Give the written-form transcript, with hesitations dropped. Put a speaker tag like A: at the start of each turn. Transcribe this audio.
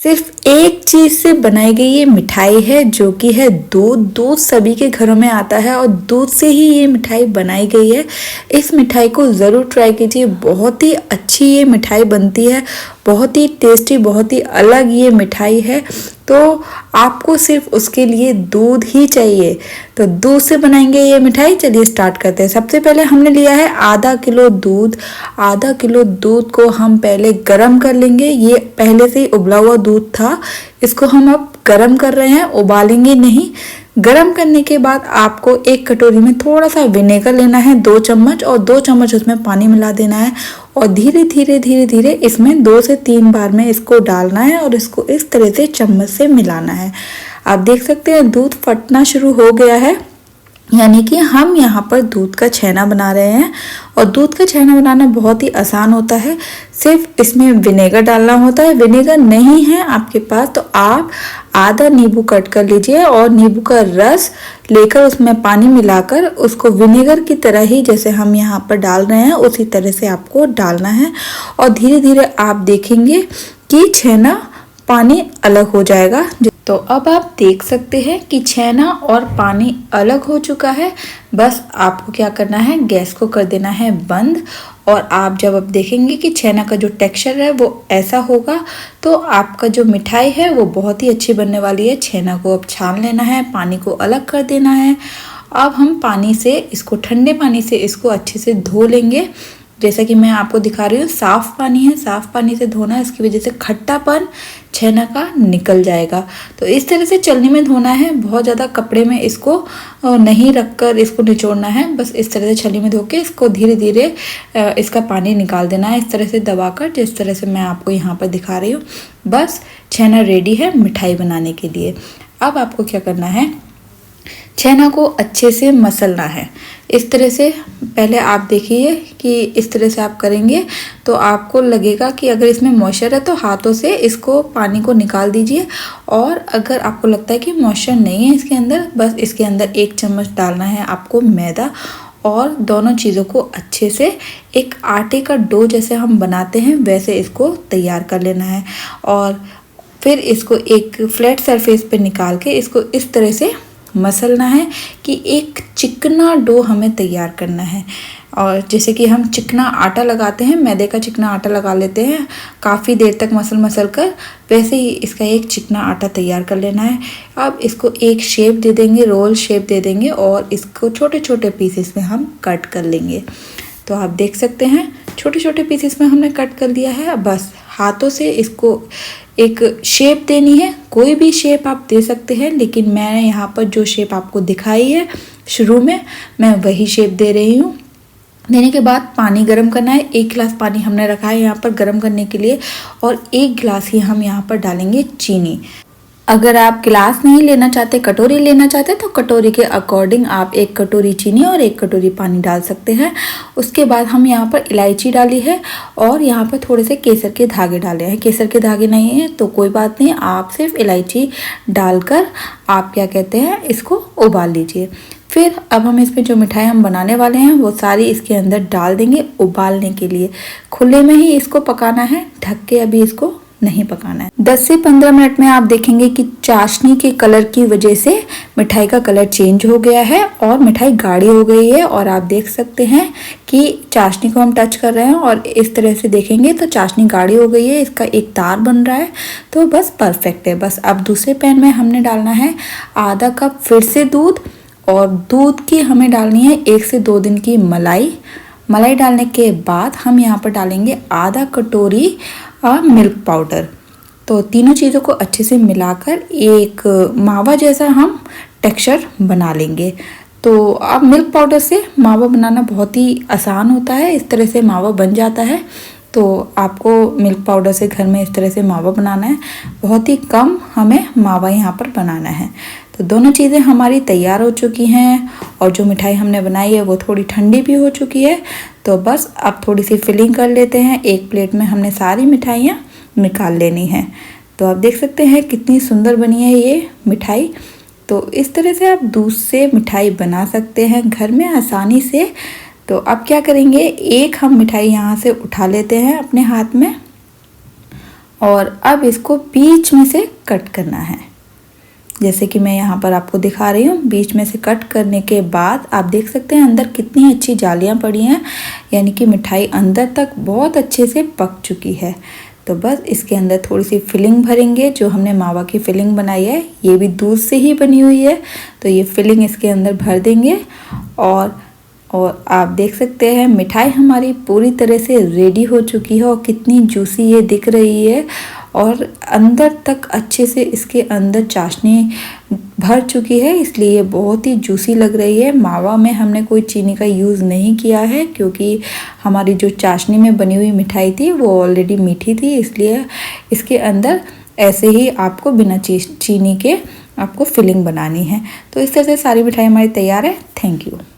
A: सिर्फ एक चीज से बनाई गई ये मिठाई है जो कि है दूध। दूध सभी के घरों में आता है और दूध से ही ये मिठाई बनाई गई है। इस मिठाई को ज़रूर ट्राई कीजिए, बहुत ही अच्छी ये मिठाई बनती है, बहुत ही टेस्टी, बहुत ही अलग ये मिठाई है। तो आपको सिर्फ उसके लिए दूध ही चाहिए। तो दूध से बनाएंगे ये मिठाई। चलिए स्टार्ट करते हैं। सबसे पहले हमने लिया है आधा किलो दूध। आधा किलो दूध को हम पहले गरम कर लेंगे। ये पहले से ही उबला हुआ दूध था, इसको हम अब गरम कर रहे हैं, उबालेंगे नहीं। गरम करने के बाद आपको एक कटोरी में थोड़ा सा विनेगर लेना है, 2 चम्मच, और 2 चम्मच उसमें पानी मिला देना है और धीरे धीरे धीरे धीरे इसमें 2 से 3 बार में इसको डालना है और इसको इस तरह से चम्मच से मिलाना है। आप देख सकते हैं दूध फटना शुरू हो गया है, यानी कि हम यहाँ पर दूध का छेना बना रहे हैं। और दूध का छेना बनाना बहुत ही आसान होता है, सिर्फ इसमें विनेगर डालना होता है। विनेगर नहीं है आपके पास तो आप आधा नींबू कट कर लीजिए और नींबू का रस लेकर उसमें पानी मिलाकर उसको विनेगर की तरह ही जैसे हम यहाँ पर डाल रहे हैं उसी तरह से आपको डालना है। और धीरे धीरे आप देखेंगे कि छेना पानी अलग हो जाएगा। तो अब आप देख सकते हैं कि छेना और पानी अलग हो चुका है। बस आपको क्या करना है, गैस को कर देना है बंद। और आप जब अब देखेंगे कि छेना का जो टेक्सचर है वो ऐसा होगा तो आपका जो मिठाई है वो बहुत ही अच्छी बनने वाली है। छेना को अब छान लेना है, पानी को अलग कर देना है। अब हम पानी से इसको, ठंडे पानी से इसको अच्छे से धो लेंगे। जैसा कि मैं आपको दिखा रही हूँ, साफ पानी है, साफ पानी से धोना है, इसकी वजह से खट्टापन छेना का निकल जाएगा। तो इस तरह से चलनी में धोना है, बहुत ज़्यादा कपड़े में इसको नहीं रखकर इसको निचोड़ना है। बस इस तरह से छलनी में धो के इसको धीरे धीरे इसका पानी निकाल देना है, इस तरह से दबाकर, जिस तरह से मैं आपको यहाँ पर दिखा रही हूँ। बस छेना रेडी है मिठाई बनाने के लिए। अब आपको क्या करना है, छेना को अच्छे से मसलना है। इस तरह से पहले आप देखिए कि इस तरह से आप करेंगे तो आपको लगेगा कि अगर इसमें मॉइस्चर है तो हाथों से इसको, पानी को निकाल दीजिए। और अगर आपको लगता है कि मॉइस्चर नहीं है इसके अंदर, बस इसके अंदर 1 चम्मच डालना है आपको मैदा। और दोनों चीज़ों को अच्छे से एक आटे का डो जैसे हम बनाते हैं वैसे इसको तैयार कर लेना है। और फिर इसको एक फ्लैट सरफेस पे निकाल के इसको इस तरह से मसलना है कि एक चिकना डो हमें तैयार करना है। और जैसे कि हम चिकना आटा लगाते हैं, मैदे का चिकना आटा लगा लेते हैं काफ़ी देर तक मसल कर, वैसे ही इसका एक चिकना आटा तैयार कर लेना है। अब इसको एक शेप दे देंगे, रोल शेप दे देंगे और इसको छोटे छोटे पीसेस में हम कट कर लेंगे। तो आप देख सकते हैं छोटे छोटे पीसेस में हमने कट कर लिया है। अब बस हाथों से इसको एक शेप देनी है, कोई भी शेप आप दे सकते हैं, लेकिन मैं यहाँ पर जो शेप आपको दिखाई है शुरू में, मैं वही शेप दे रही हूँ। देने के बाद पानी गर्म करना है। 1 गिलास पानी हमने रखा है यहाँ पर गर्म करने के लिए और 1 गिलास ही हम यहाँ पर डालेंगे चीनी। अगर आप गिलास नहीं लेना चाहते, कटोरी लेना चाहते तो कटोरी के अकॉर्डिंग आप 1 कटोरी चीनी और 1 कटोरी पानी डाल सकते हैं। उसके बाद हम यहाँ पर इलायची डाली है और यहाँ पर थोड़े से केसर के धागे डाले हैं। केसर के धागे नहीं है तो कोई बात नहीं, आप सिर्फ इलायची डालकर आप क्या कहते हैं इसको उबाल लीजिए। फिर अब हम इसमें जो मिठाई हम बनाने वाले हैं वो सारी इसके अंदर डाल देंगे उबालने के लिए। खुले में ही इसको पकाना है, ढक के अभी इसको नहीं पकाना है। 10 से 15 मिनट में आप देखेंगे कि चाशनी के कलर की वजह से मिठाई का कलर चेंज हो गया है और मिठाई गाढ़ी हो गई है। और आप देख सकते हैं कि चाशनी को हम टच कर रहे हैं और इस तरह से देखेंगे तो चाशनी गाढ़ी हो गई है, इसका एक तार बन रहा है, तो बस परफेक्ट है। बस अब दूसरे पैन में हमने डालना है आधा कप फिर से दूध, और दूध की हमें डालनी है 1 से 2 दिन की मलाई। मलाई डालने के बाद हम यहाँ पर डालेंगे आधा कटोरी मिल्क पाउडर। तो तीनों चीज़ों को अच्छे से मिलाकर एक मावा जैसा हम टेक्सचर बना लेंगे। तो अब मिल्क पाउडर से मावा बनाना बहुत ही आसान होता है, इस तरह से मावा बन जाता है। तो आपको मिल्क पाउडर से घर में इस तरह से मावा बनाना है, बहुत ही कम हमें मावा यहाँ पर बनाना है। तो दोनों चीज़ें हमारी तैयार हो चुकी हैं और जो मिठाई हमने बनाई है वो थोड़ी ठंडी भी हो चुकी है। तो बस अब थोड़ी सी फिलिंग कर लेते हैं। एक प्लेट में हमने सारी मिठाइयाँ निकाल लेनी है। तो आप देख सकते हैं कितनी सुंदर बनी है ये मिठाई। तो इस तरह से आप दूध से मिठाई बना सकते हैं घर में आसानी से। तो अब क्या करेंगे, एक हम मिठाई यहाँ से उठा लेते हैं अपने हाथ में और अब इसको बीच में से कट करना है, जैसे कि मैं यहाँ पर आपको दिखा रही हूँ। बीच में से कट करने के बाद आप देख सकते हैं अंदर कितनी अच्छी जालियाँ पड़ी हैं, यानी कि मिठाई अंदर तक बहुत अच्छे से पक चुकी है। तो बस इसके अंदर थोड़ी सी फिलिंग भरेंगे, जो हमने मावा की फिलिंग बनाई है, ये भी दूध से ही बनी हुई है, तो ये फिलिंग इसके अंदर भर देंगे। और आप देख सकते हैं मिठाई हमारी पूरी तरह से रेडी हो चुकी है और कितनी जूसी ये दिख रही है, और अंदर तक अच्छे से इसके अंदर चाशनी भर चुकी है, इसलिए ये बहुत ही जूसी लग रही है। मावा में हमने कोई चीनी का यूज़ नहीं किया है, क्योंकि हमारी जो चाशनी में बनी हुई मिठाई थी वो ऑलरेडी मीठी थी, इसलिए इसके अंदर ऐसे ही आपको बिना चीनी के आपको फिलिंग बनानी है। तो इस तरह से सारी मिठाई हमारी तैयार है। Thank you.